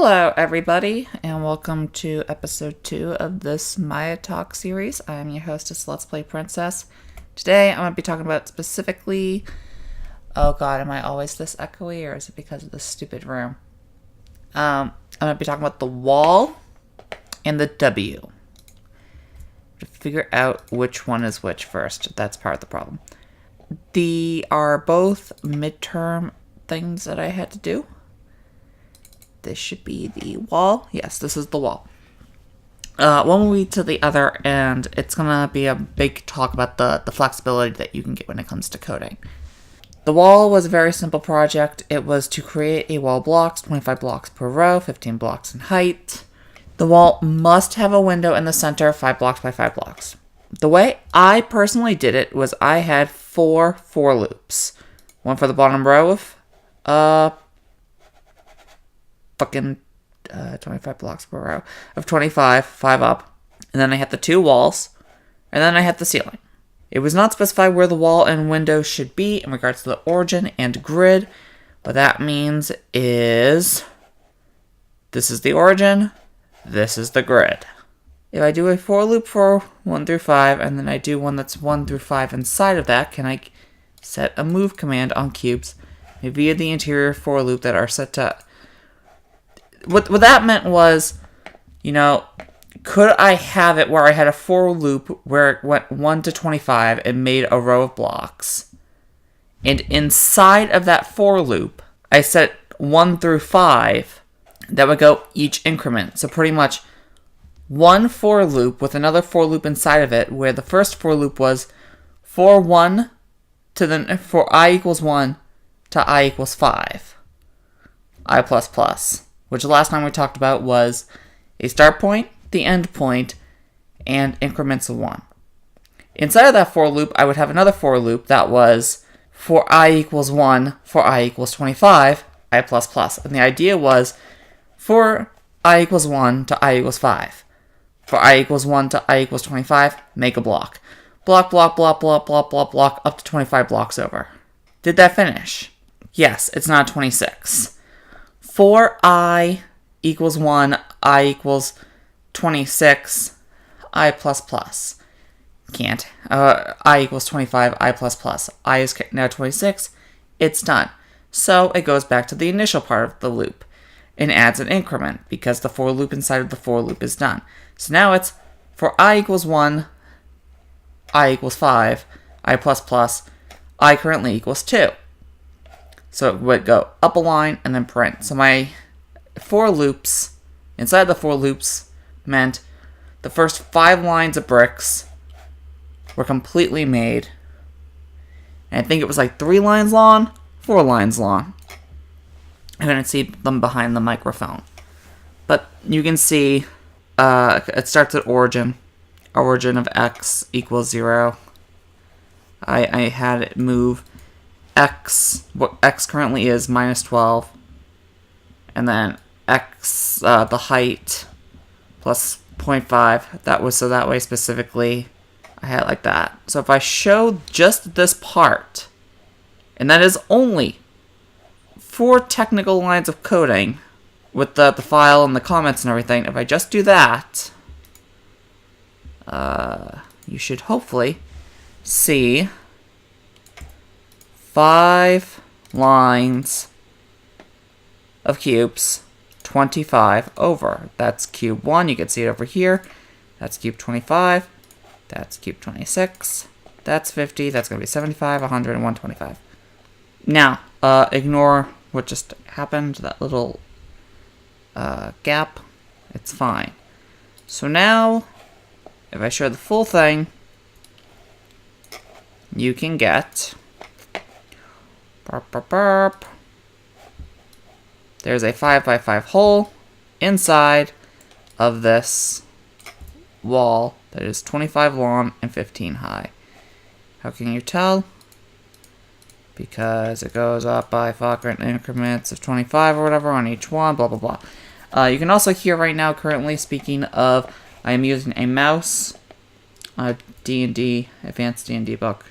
Hello, everybody, and welcome to episode 2 of this Maya Talk series. I am your hostess, Let's Play Princess. Today, I'm going to be talking about specifically... Oh god, am I always this echoey, or is it because of this stupid room? I'm going to be talking about the wall and the W. To figure out which one is which first. That's part of the problem. They are both midterm things that I had to do. This should be the wall. Yes, this is the wall. One will lead to the other, and it's going to be a big talk about the flexibility that you can get when it comes to coding. The wall was a very simple project. It was to create a wall blocks, 25 blocks per row, 15 blocks in height. The wall must have a window in the center, 5 blocks by 5 blocks. The way I personally did it was I had 4 for loops. One for the bottom row of 25 blocks per row of 25, 5 up, and then I had the 2 walls, and then I had the ceiling. It was not specified where the wall and window should be in regards to the origin and grid. What that means is this is the origin, this is the grid. If I do a for loop for 1 through 5, and then I do one that's 1 through 5 inside of that, can I set a move command on cubes via the interior for loop that are set to... What that meant was, could I have it where I had a for loop where it went 1 to 25 and made a row of blocks, and inside of that for loop, I set 1 through 5 that would go each increment. So pretty much one for loop with another for loop inside of it, where the first for loop was for I equals 1 to I equals 5, I plus plus. Which the last time we talked about was a start point, the end point, and increments of 1. Inside of that for loop, I would have another for loop that was for I equals 1, for I equals 25, I plus plus. And the idea was for I equals 1 to I equals 5. For I equals 1 to I equals 25, make a block. Block, block, block, block, block, block, block, up to 25 blocks over. Did that finish? Yes, it's not 26. For I equals 1, I equals 26, I plus plus. Can't. I equals 25, I plus plus. I is now 26, it's done. So it goes back to the initial part of the loop and adds an increment because the for loop inside of the for loop is done. So now it's for I equals 1, I equals 5, I plus plus, I currently equals 2. So it would go up a line and then print. So my for loops, inside the for loops, meant the first 5 lines of bricks were completely made. And I think it was like 3 lines long, 4 lines long. I couldn't see them behind the microphone. But you can see it starts at origin. Origin of x equals 0. I had it move what x currently is minus 12, and then x the height plus 0.5. That way specifically I had it like that. So if I show just this part, and that is only 4 technical lines of coding with the file and the comments and everything, if I just do that, you should hopefully see 5 lines of cubes, 25 over. That's cube 1, you can see it over here. That's cube 25, that's cube 26, that's 50, that's going to be 75, 100, and 125. Now, ignore what just happened, that little gap. It's fine. So now, if I show the full thing, you can get... Burp, burp, burp. There's a 5 by 5 hole inside of this wall that is 25 long and 15 high. How can you tell? Because it goes up by fucking increments of 25 or whatever on each one, blah, blah, blah. You can also hear right now, currently, speaking of, I am using a mouse, D&D, Advanced D&D book,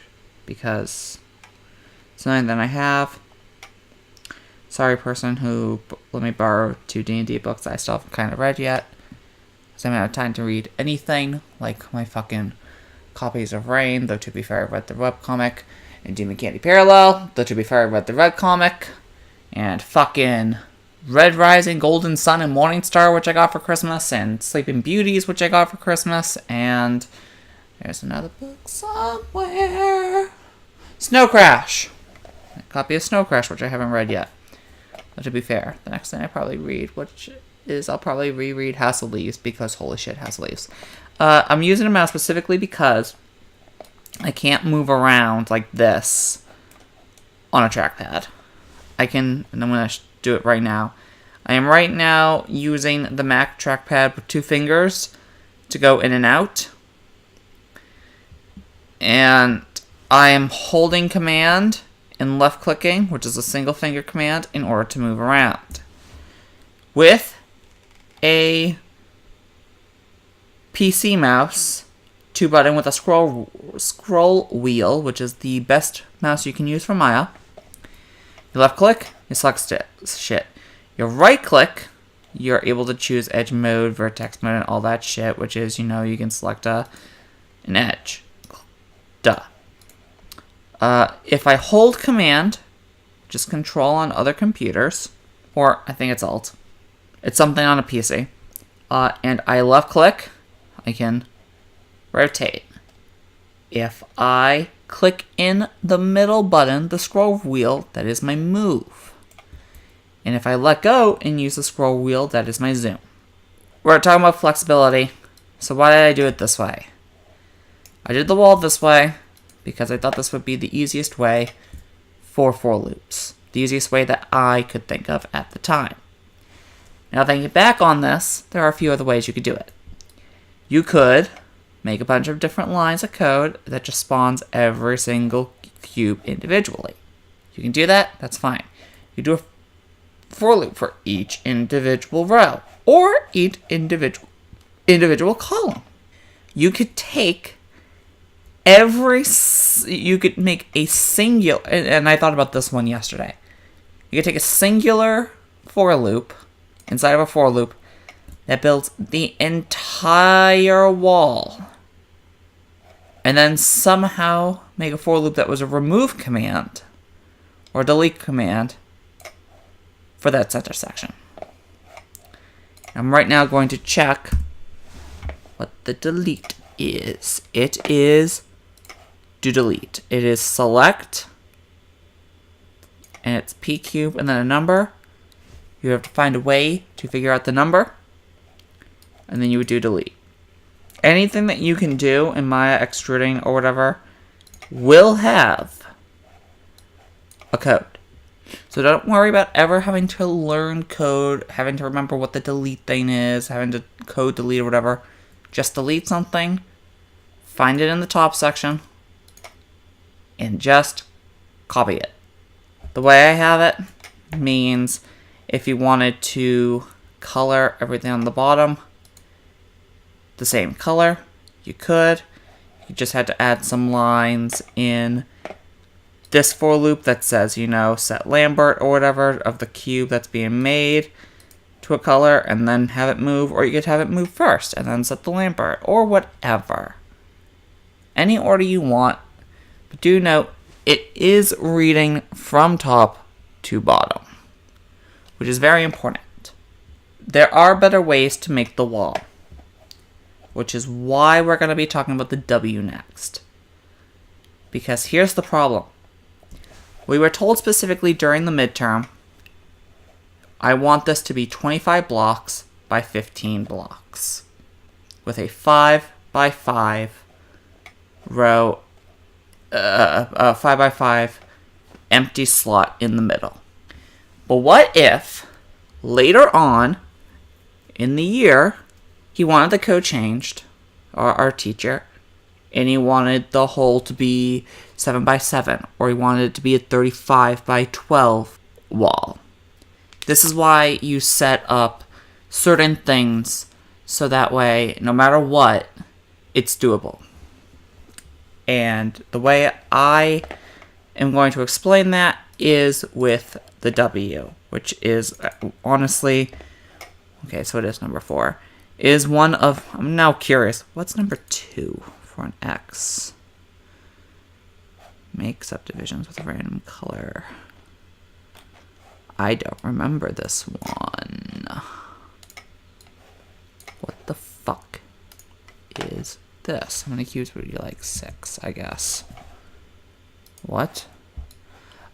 because... something that I have. Sorry, person who let me borrow 2 D&D books I still haven't kind of read yet. Because I haven't had time to read anything, like my fucking copies of Rain, though to be fair, I read the webcomic, and Demon Candy Parallel, though to be fair, I read the red comic, and fucking Red Rising, Golden Sun, and Morning Star, which I got for Christmas, and Sleeping Beauties, which I got for Christmas, and there's another book somewhere. Snow Crash! A copy of Snow Crash, which I haven't read yet. But to be fair, the next thing I probably read, which is I'll probably reread House of Leaves, because holy shit, House of Leaves. I'm using a mouse specifically because I can't move around like this on a trackpad. And I'm going to do it right now. I am right now using the Mac trackpad with 2 fingers to go in and out. And I am holding command and left clicking, which is a single finger command, in order to move around. With a PC mouse, 2-button with a scroll wheel, which is the best mouse you can use for Maya. You left click, you select shit. You right click, you're able to choose edge mode, vertex mode, and all that shit, which is, you can select an edge. Duh. If I hold command, just control on other computers, or I think it's alt. It's something on a PC. And I left click, I can rotate. If I click in the middle button, the scroll wheel, that is my move. And if I let go and use the scroll wheel, that is my zoom. We're talking about flexibility, so why did I do it this way? I did the wall this way because I thought this would be the easiest way for loops. The easiest way that I could think of at the time. Now thinking back on this, there are a few other ways you could do it. You could make a bunch of different lines of code that just spawns every single cube individually. You can do that, that's fine. You do a for loop for each individual row, or each individual column. You could take you could make a singular, and I thought about this one yesterday. You could take a singular for loop inside of a for loop that builds the entire wall, and then somehow make a for loop that was a remove command or delete command for that center section. I'm right now going to check what the delete is. It is do delete. It is select, and it's p cube and then a number. You have to find a way to figure out the number, and then you would do delete. Anything that you can do in Maya extruding or whatever will have a code. So don't worry about ever having to learn code, having to remember what the delete thing is, having to code delete or whatever. Just delete something, find it in the top section, and just copy it. The way I have it means if you wanted to color everything on the bottom the same color, you could. You just had to add some lines in this for loop that says, set Lambert or whatever of the cube that's being made to a color, and then have it move, or you could have it move first and then set the Lambert, or whatever. Any order you want, but do note, it is reading from top to bottom, which is very important. There are better ways to make the wall, which is why we're going to be talking about the W next. Because here's the problem. We were told specifically during the midterm, I want this to be 25 blocks by 15 blocks, with a 5 by 5 row, 5 by 5 empty slot in the middle. But what if later on in the year, he wanted the code changed, our teacher, and he wanted the whole to be 7 by 7, or he wanted it to be a 35 by 12 wall. This is why you set up certain things so that way, no matter what, it's doable. And the way I am going to explain that is with the W, which is honestly, okay, so it is number 4, is one of, I'm now curious, what's number 2 for an X? Make subdivisions with a random color. I don't remember this one. What the fuck is this? How many cubes would you like? 6, I guess. What?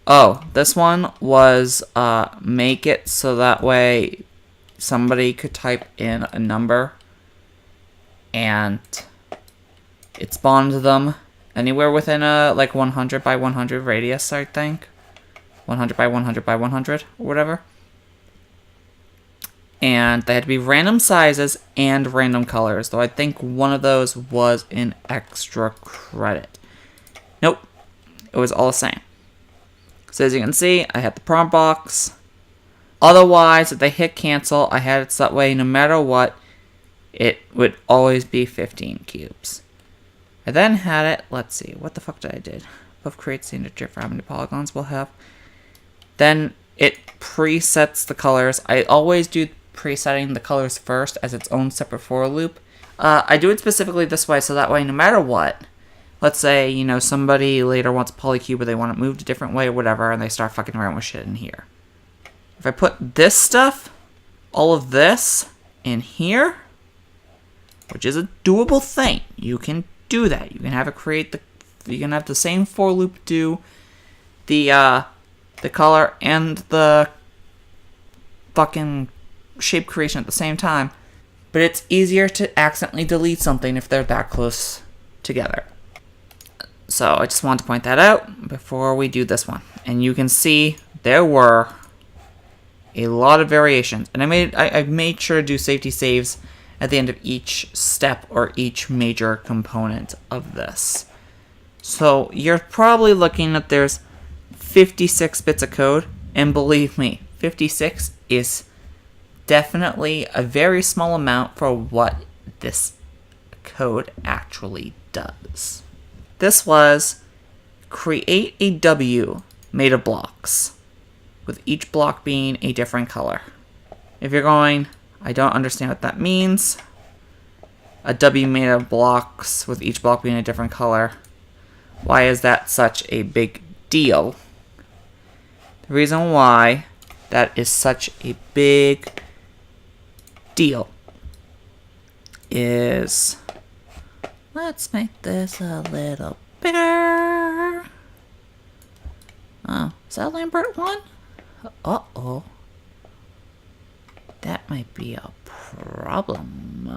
Oh, this one was make it so that way somebody could type in a number and it spawned them anywhere within a like 100 by 100 radius, I think. 100 by 100 by 100 or whatever. And they had to be random sizes and random colors, though I think one of those was an extra credit. Nope, it was all the same. So as you can see, I had the prompt box. Otherwise, if they hit cancel, I had it so that way no matter what, it would always be 15 cubes. I then had it, let's see, what the fuck did I do? Above creates the integer for how many polygons we'll have. Then it presets the colors. I always do presetting the colors first as its own separate for loop. I do it specifically this way so that way no matter what, let's say, you know, somebody later wants a polycube or they want it moved a different way or whatever, and they start fucking around with shit in here. If I put this stuff, all of this, in here, which is a doable thing, you can do that. You can have it create the, you can have the same for loop do the color and the fucking shape creation at the same time. But it's easier to accidentally delete something if they're that close together. So I just wanted to point that out before we do this one. And you can see there were a lot of variations. And I made sure to do safety saves at the end of each step or each major component of this. So you're probably looking at there's 56 bits of code. And believe me, 56 is definitely a very small amount for what this code actually does. This was create a W made of blocks, with each block being a different color. If you're going, I don't understand what that means, a W made of blocks with each block being a different color, why is that such a big deal? The reason why that is such a big deal is, let's make this a little bigger. Oh, is that Lambert 1? Uh-oh. That might be a problem.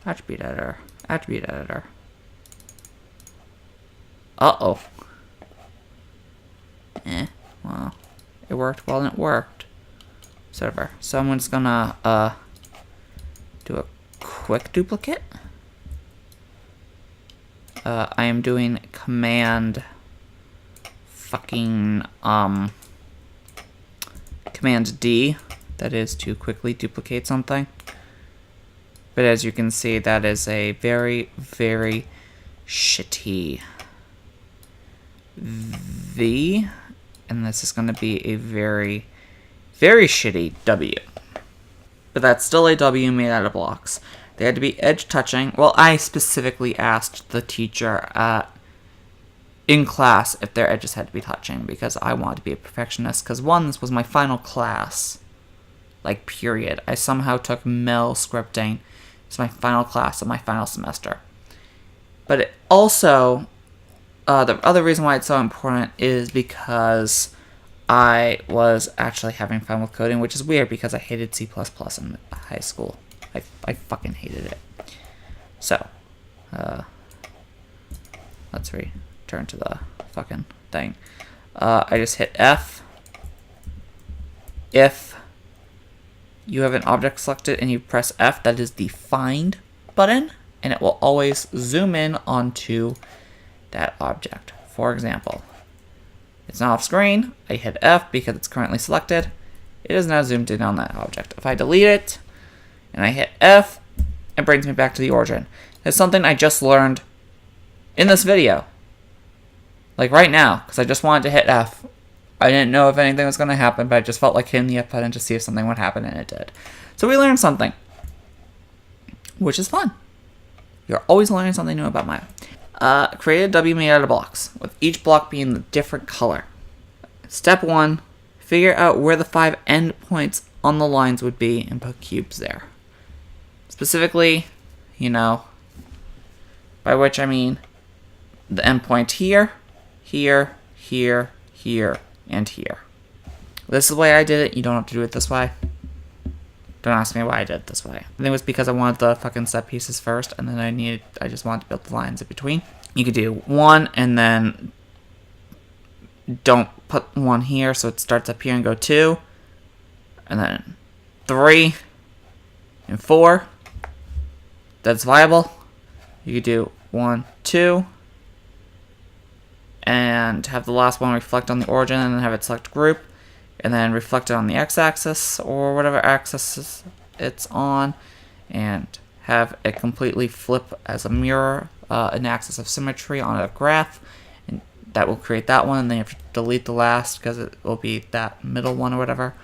Attribute editor. Attribute editor. Uh-oh. Well, it worked well and it worked. Server. So I'm just gonna, do a quick duplicate. I am doing command fucking, command D. That is to quickly duplicate something. But as you can see, that is a very, very shitty V. And this is going to be a very, very shitty W. But that's still a W made out of blocks. They had to be edge touching. Well, I specifically asked the teacher in class if their edges had to be touching because I wanted to be a perfectionist. Because one, this was my final class. Like, period. I somehow took Mel scripting. It's my final class of my final semester. But it also, the other reason why it's so important is because I was actually having fun with coding, which is weird because I hated C++ in high school. I fucking hated it. So, let's return to the fucking thing. I just hit F. If you have an object selected and you press F, that is the find button, and it will always zoom in onto that object. For example, it's not off screen. I hit F because it's currently selected. It is now zoomed in on that object. If I delete it and I hit F, it brings me back to the origin. It's something I just learned in this video. Like right now, because I just wanted to hit F I didn't know if anything was going to happen, but I just felt like hitting the F button to see if something would happen, and it did. So we learned something, which is fun. You're always learning something new about Maya. Create a W made out of blocks, with each block being a different color. Step 1, figure out where the 5 endpoints on the lines would be and put cubes there. Specifically, by which I mean the endpoint here, here, here, here, and here. This is the way I did it. You don't have to do it this way. Don't ask me why I did it this way. I think it was because I wanted the fucking set pieces first, and then I just wanted to build the lines in between. You could do 1, and then don't put 1 here, so it starts up here and go 2, and then 3, and 4. That's viable. You could do 1, 2, and have the last one reflect on the origin, and then have it select group, and then reflect it on the x-axis, or whatever axis it's on, and have it completely flip as a mirror, an axis of symmetry on a graph, and that will create that one, and then you have to delete the last, because it will be that middle one or whatever.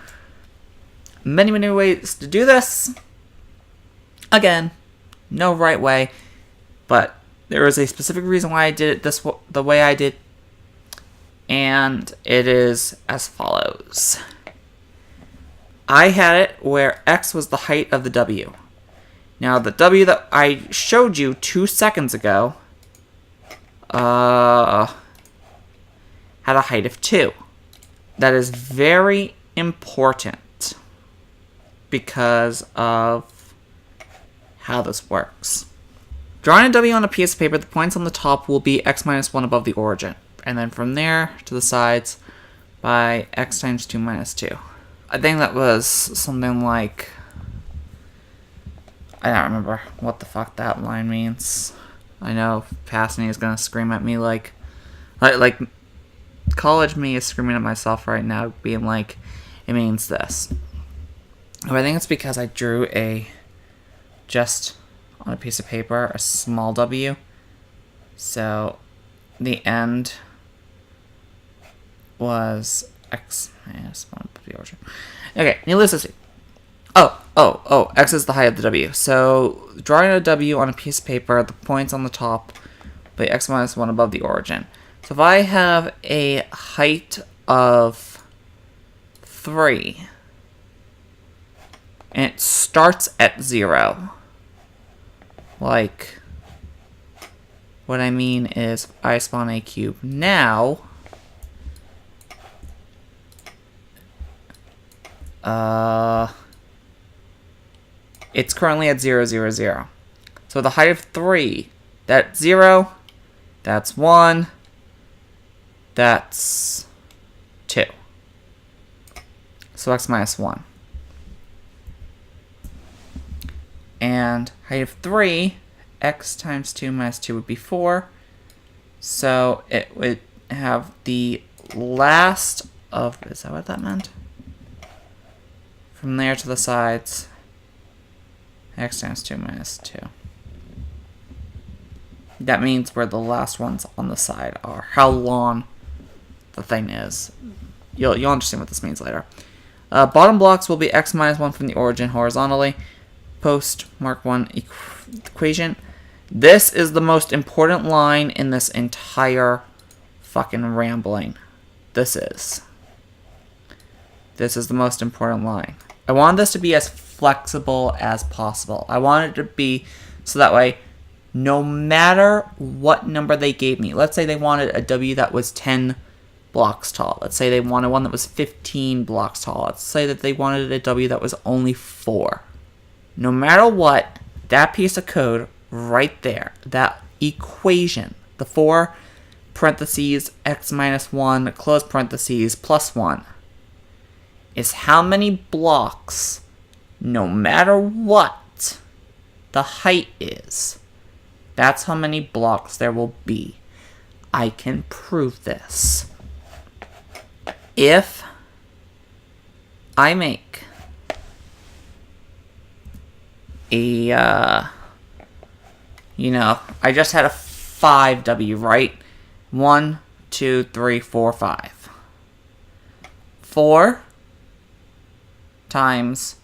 Many, many ways to do this. Again, no right way, but there is a specific reason why I did it the way I did, and it is as follows. I had it where X was the height of the W. Now, the W that I showed you 2 seconds ago had a height of 2. That is very important because of how this works. Drawing a W on a piece of paper, the points on the top will be x minus 1 above the origin, and then from there to the sides by x times 2 minus 2. I think that was something like, I don't remember what the fuck that line means. I know Passney is gonna scream at me like college me is screaming at myself right now, being like, it means this. But I think it's because I drew just on a piece of paper, a small W. So the end was x minus 1 above the origin. Okay, needless to say. Oh, x is the height of the W. So drawing a W on a piece of paper, the points on the top will be x minus 1 above the origin. So if I have a height of 3, and it starts at 0, like, what I mean is I spawn a cube now, it's currently at 0, 0, 0. So the height of 3, that's 0, that's 1, that's 2. So x minus 1. And height of 3, x times 2 minus 2 would be 4. So it would have the last of, is that what that meant? From there to the sides, x times 2 minus 2. That means where the last ones on the side are, how long the thing is. You'll understand what this means later. Bottom blocks will be x minus 1 from the origin horizontally. Post mark 1 equation. This is the most important line in this entire fucking rambling. This is the most important line. I wanted this to be as flexible as possible. I wanted it to be so that way, no matter what number they gave me, let's say they wanted a W that was 10 blocks tall. Let's say they wanted one that was 15 blocks tall. Let's say that they wanted a W that was only 4. No matter what, that piece of code right there, that equation, the 4 parentheses x minus 1 close parentheses plus 1, is how many blocks, no matter what the height is, that's how many blocks there will be. I can prove this. If I make I just had a 5W, right? 1, 2, 3, 4, 5. 4 times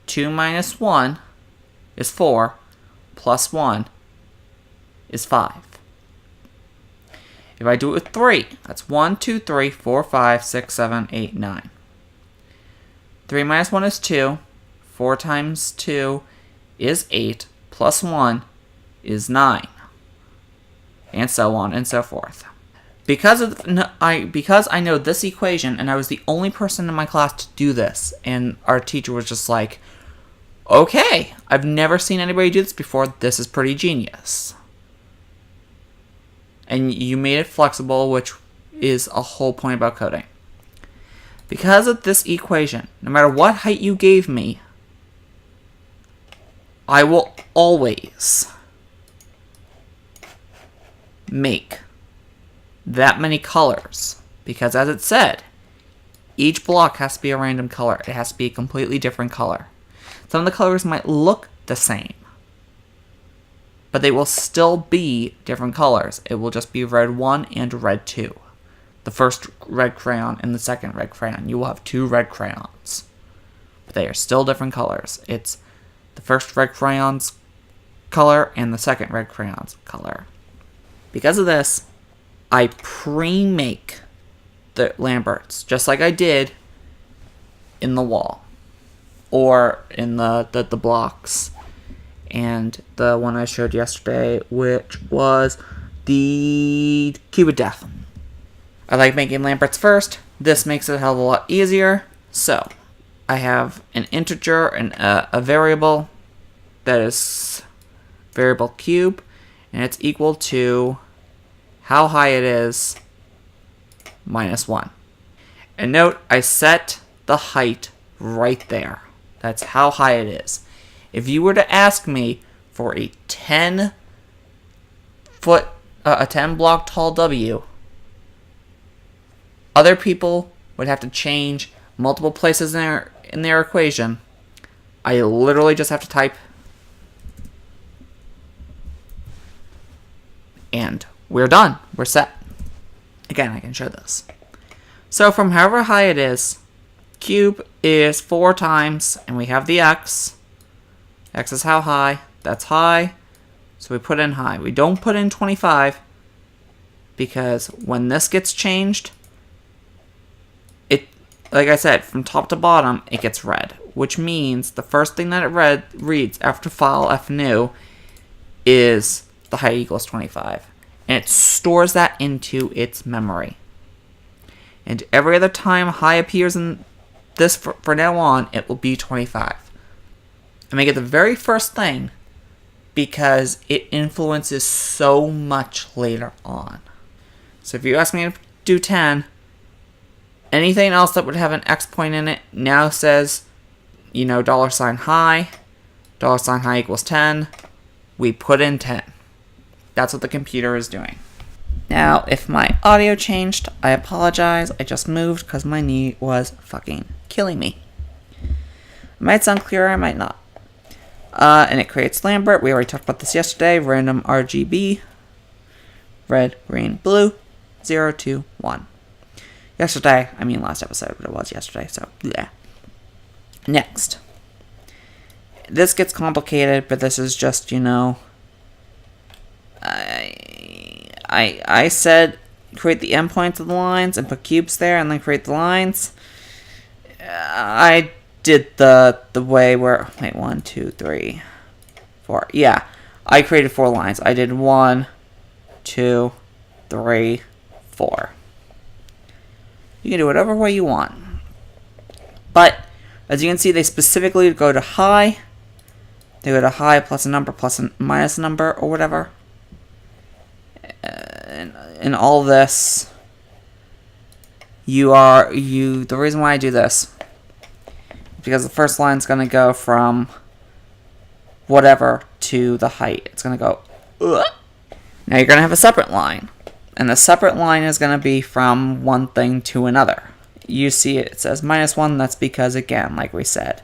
2 minus 1 is 4, plus 1 is 5. If I do it with 3, that's 1, 2, 3, 4, 5, 6, 7, 8, 9. 3 minus 1 is 2. 4 times 2 is 8, plus 1 is 9. And so on and so forth. Because I know this equation, and I was the only person in my class to do this, and our teacher was just like, okay, I've never seen anybody do this before, this is pretty genius. And you made it flexible, which is a whole point about coding. Because of this equation, no matter what height you gave me, I will always make that many colors. Because as it said, each block has to be a random color. It has to be a completely different color. Some of the colors might look the same, but they will still be different colors. It will just be red 1 and red 2. The first red crayon and the second red crayon. You will have 2 red crayons, but they are still different colors. It's the first red crayon's color and the second red crayon's color. Because of this, I pre-make the Lamberts, just like I did in the wall, or in the blocks, and the one I showed yesterday, which was the Cube of Death. I like making Lamberts first. This makes it a hell of a lot easier. So, I have an integer and a variable that is variable cube, and it's equal to how high it is minus 1. And note, I set the height right there. That's how high it is. If you were to ask me for a 10 block tall W, other people would have to change multiple places in their equation. I literally just have to type, and we're done. We're set. Again, I can show this. So from however high it is, cube is 4 times, and we have the x. X is how high. That's high. So we put in high. We don't put in 25, because when this gets changed, like I said, from top to bottom, it gets red, which means the first thing that it reads after file F new is the height equals 25. And it stores that into its memory. And every other time high appears in this for now on, it will be 25. I make it the very first thing because it influences so much later on. So if you ask me to do 10, anything else that would have an X point in it now says, $high, $high equals 10. We put in 10. That's what the computer is doing. Now, if my audio changed, I apologize. I just moved because my knee was fucking killing me. It might sound clearer, I might not. And it creates Lambert. We already talked about this yesterday. Random RGB. Red, green, blue. 0, 2, 1. Yesterday, I mean last episode, but it was yesterday, so yeah. Next. This gets complicated, but this is just, I said create the endpoints of the lines and put cubes there and then create the lines. I did the way where, wait, 1, 2, 3, 4. Yeah, I created 4 lines. I did 1, 2, 3, 4. You can do whatever way you want. But, as you can see, they specifically go to high. They go to high plus a number plus a minus a number or whatever. And all this, the reason why I do this is because the first line is going to go from whatever to the height. It's going to go, ugh. Now you're going to have a separate line. And the separate line is going to be from one thing to another. You see it says -1. That's because, again, like we said,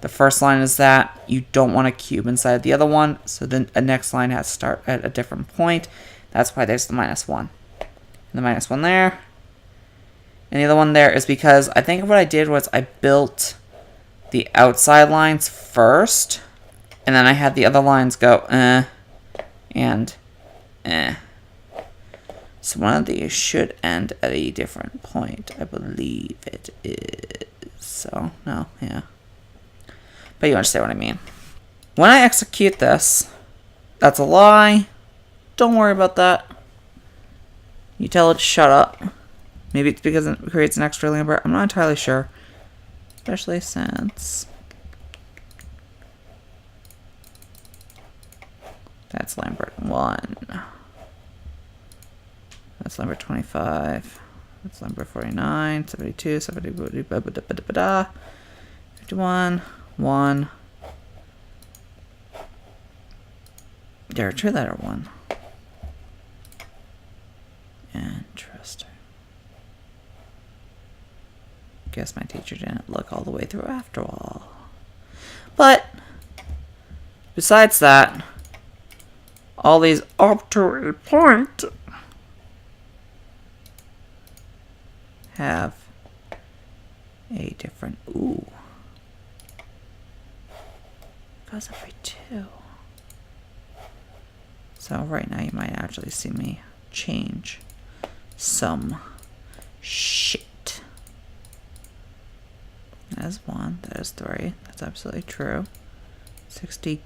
the first line is that you don't want a cube inside the other one. So then the next line has to start at a different point. That's why there's the -1. And the -1 there. And the other one there is because I think what I did was I built the outside lines first. And then I had the other lines go, and, So one of these should end at a different point. I believe it is. So, no, yeah. But you understand what I mean. When I execute this, that's a lie. Don't worry about that. You tell it to shut up. Maybe it's because it creates an extra Lambert. I'm not entirely sure. Especially since that's Lambert 1. That's Lambert 25. That's Lambert 49, 72, 70, 51, 1. There, two letter 1. Interesting. Guess my teacher didn't look all the way through after all. But besides that, all these up to a point have a different goes every 2. So right now you might actually see me change some shit. There's 1, there's 3. That's absolutely true. 60.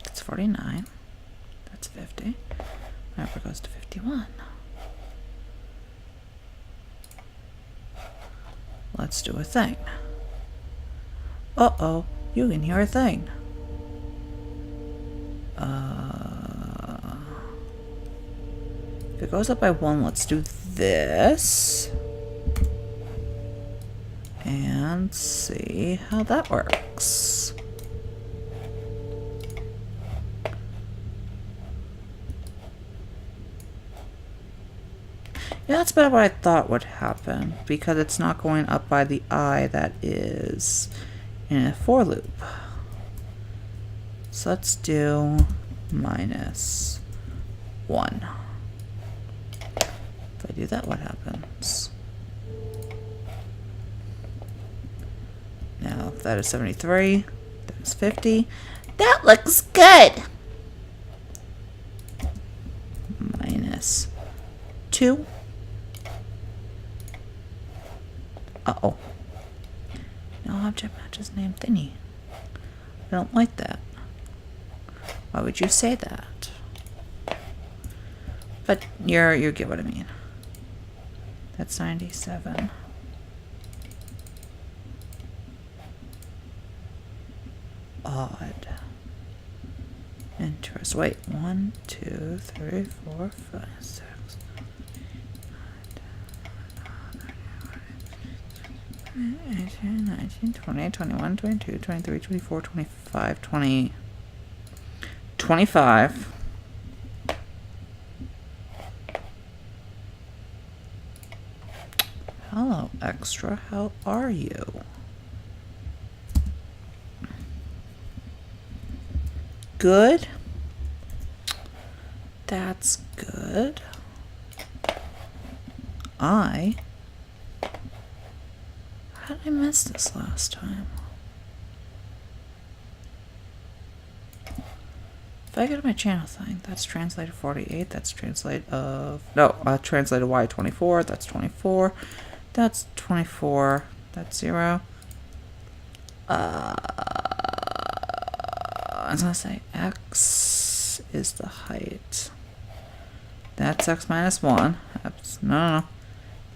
That's 49. That's 50. Never goes to 51. Let's do a thing. Uh-oh, you can hear a thing. If it goes up by 1, let's do this. And see how that works. Yeah, that's about what I thought would happen, because it's not going up by the I that is in a for loop. So let's do -1. If I do that, what happens? Now, if that is 73, that is 50. That looks good! -2. Uh-oh. No object matches name thingy. I don't like that. Why would you say that? But you get what I mean. That's 97. Odd. Interesting. Wait. 1, 2, 3, 4, 5, 6. 18, 19, 20, 21, 22, 23, 24, 25, 20. 25. Hello, Extra. How are you? Good. That's good. How did I miss this last time? If I go to my channel thing, that's translated 48, that's translated translated Y 24, that's 24, that's 24, that's 0. I was gonna say X is the height. That's X minus 1. No.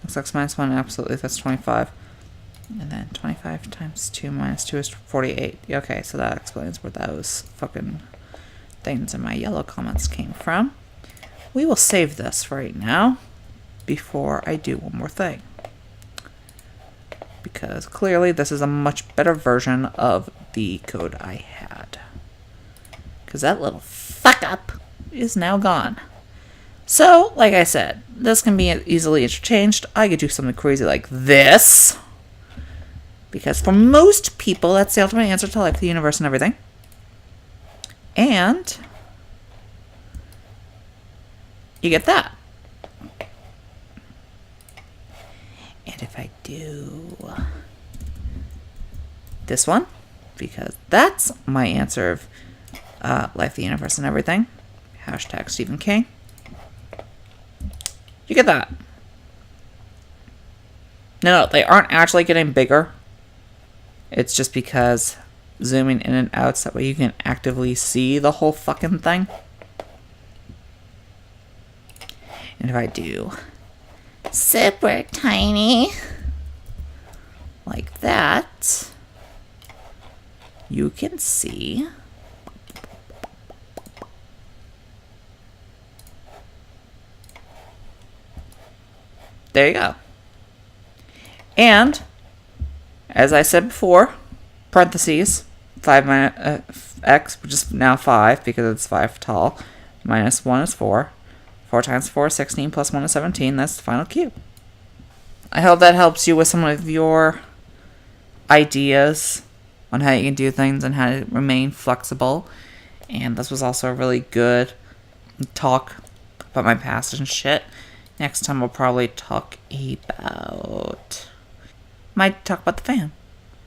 That's X minus 1, absolutely, that's 25. And then 25 times 2 minus 2 is 48. Okay, so that explains where those fucking things in my yellow comments came from. We will save this right now before I do one more thing. Because clearly this is a much better version of the code I had. Because that little fuck up is now gone. So, like I said, this can be easily interchanged. I could do something crazy like this. Because for most people, that's the ultimate answer to life, the universe, and everything. And you get that. do this one, because that's my answer of life, the universe, and everything. Hashtag Stephen King. You get that? No, they aren't actually getting bigger. It's just because zooming in and out so that way you can actively see the whole fucking thing. And if I do super tiny, like that, you can see there you go. And as I said before, parentheses 5 minus x, which is now 5 because it's 5 tall, minus 1 is 4. 4 times 4 is 16, plus 1 is 17. That's the final cube. I hope that helps you with some of your ideas on how you can do things and how to remain flexible. And this was also a really good talk about my past and shit. Next time we'll probably talk about... might talk about the fan,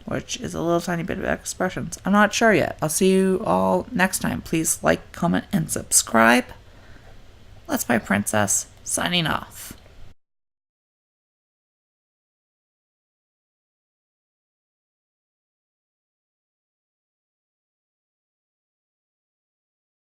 which is a little tiny bit of expressions. I'm not sure yet. I'll see you all next time. Please like, comment, and subscribe. Let's Play Princess, signing off.